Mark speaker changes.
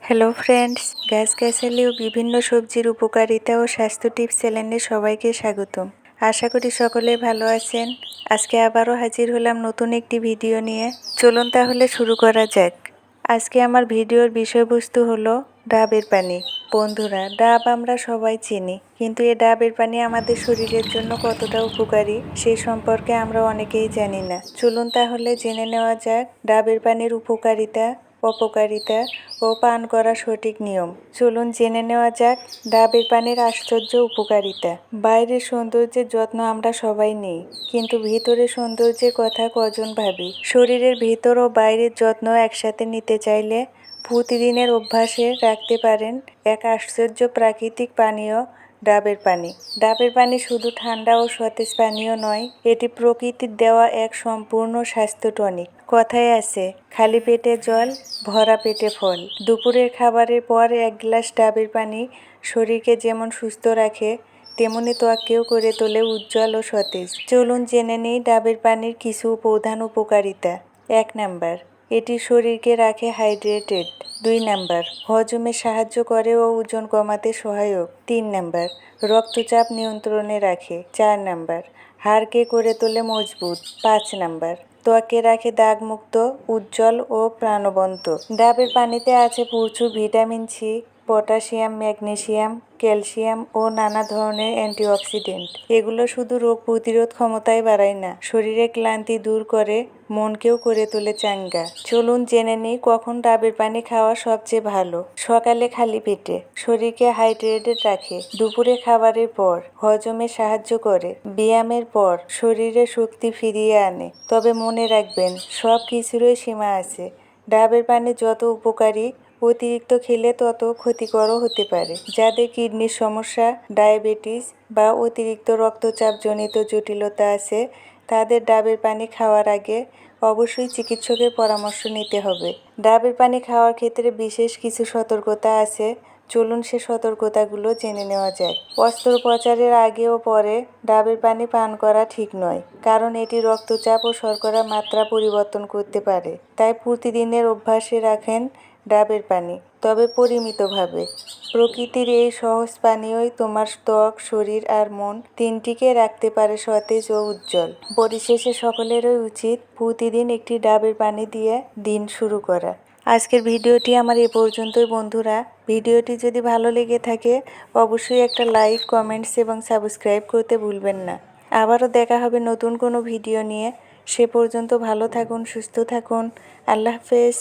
Speaker 1: Hello friends, গাছ-গাছালি ও বিভিন্ন সবজির উপকারিতা ও স্বাস্থ্য টিপস চ্যানেলে সবাইকে স্বাগতম। আশা করি সকলে ভালো আছেন। আজকে আবারও হাজির হলাম নতুন একটি ভিডিও নিয়ে। চলুন তাহলে শুরু করা যাক। আজকে আমার ভিডিওর বিষয়বস্তু হলো ডাবের পানি। বন্ধুরা, ডাব আমরা সবাই চিনি, কিন্তু এই ডাবের পানি আমাদের শরীরের জন্য কতটা উপকারী সে সম্পর্কে আমরা অনেকেই জানি না। চলুন তাহলে জেনে নেওয়া যাক ডাবের পানির উপকারিতা, অপকারিতা ও পান করার সঠিক নিয়ম। চলুন জেনে নেওয়া যাক ডাবের পানির আশ্চর্য উপকারিতা। বাইরের সৌন্দর্যের যত্ন আমরা সবাই নিই, কিন্তু ভিতরের সৌন্দর্যের কথা কজন ভাবি? শরীরের ভিতর ও বাইরের যত্ন একসাথে নিতে চাইলে প্রতিদিনের অভ্যাসে রাখতে পারেন এক আশ্চর্য প্রাকৃতিক পানীয় ডাবের পানি। ডাবের পানি শুধু ঠান্ডা ও সতেজ পানীয় নয়, এটি প্রকৃতির দেওয়া এক সম্পূর্ণ স্বাস্থ্য টনিক। কথায় আছে, খালি পেটে জল, ভরা পেটে ফল। দুপুরের খাবারের পর এক গ্লাস ডাবের পানি শরীরকে যেমন সুস্থ রাখে, তেমনি ত্বককেও করে তোলে উজ্জ্বল ও সতেজ। চলুন জেনে নিই ডাবের পানির কিছু প্রধান উপকারিতা। 1 নাম্বার, এটি শরীরকে রাখে হাইড্রেটেড। 2 নাম্বার, হজমে সাহায্য করে ও ওজন কমাতে সহায়ক। 3 নাম্বার, রক্তচাপ নিয়ন্ত্রণে রাখে। 4 নাম্বার, হাড়কে করে তোলে মজবুত। 5 নাম্বার, ত্বকে রাখে দাগমুক্ত, উজ্জ্বল ও প্রাণবন্ত। ডাবের পানিতে আছে প্রচুর vitamin C, potassium, magnesium, calcium ও নানা ধরনের অ্যান্টিঅক্সিডেন্ট। এগুলো শুধু রোগ প্রতিরোধ ক্ষমতাই বাড়ায় না, শরীরের ক্লান্তি দূর করে, মনকেও করে তোলে চাঙ্গা। চলুন জেনে নিই কখন ডাবের পানি খাওয়া সবচেয়ে ভালো। সকালে খালি পেটে, শরীরকে হাইড্রেটেড রাখে। দুপুরে খাবারের পর, হজমে সাহায্য করে। ব্যায়ামের পর, শরীরে শক্তি ফিরিয়ে আনে। তবে মনে রাখবেন, সব কিছুরই সীমা আছে। ডাবের পানি যত উপকারী, অতিরিক্ত খেলে তত ক্ষতিকরও হতে পারে। যাদের কিডনির সমস্যা, ডায়াবেটিস বা অতিরিক্ত রক্তচাপজনিত জটিলতা আছে, তাদের ডাবের পানি খাওয়ার আগে অবশ্যই চিকিৎসকের পরামর্শ নিতে হবে। ডাবের পানি খাওয়ার ক্ষেত্রে বিশেষ কিছু সতর্কতা আছে। চলুন সে সতর্কতাগুলো জেনে নেওয়া যাক। অস্ত্রোপচারের আগে ও পরে ডাবের পানি পান করা ঠিক নয়, কারণ এটি রক্তচাপ ও শর্করার মাত্রা পরিবর্তন করতে পারে। তাই প্রতিদিনের অভ্যাসে রাখেন ডাবের পানি, তবে পরিমিতভাবে। প্রকৃতির এই সহজ পানীয়ই তোমার ত্বক, শরীর আর মন তিনটিকে রাখতে পারে সতেজ ও উজ্জ্বল। পরিশেষে সকলেরই উচিত প্রতিদিন একটি ডাবের পানি দিয়ে দিন শুরু করা। আজকের ভিডিওটি আমার এ পর্যন্তই বন্ধুরা। ভিডিওটি যদি ভালো লেগে থাকে অবশ্যই একটা লাইক, কমেন্টস এবং সাবস্ক্রাইব করতে ভুলবেন না। আবারও দেখা হবে নতুন কোনো ভিডিও নিয়ে। সে পর্যন্ত ভালো থাকুন, সুস্থ থাকুন। আল্লাহ হাফেজ।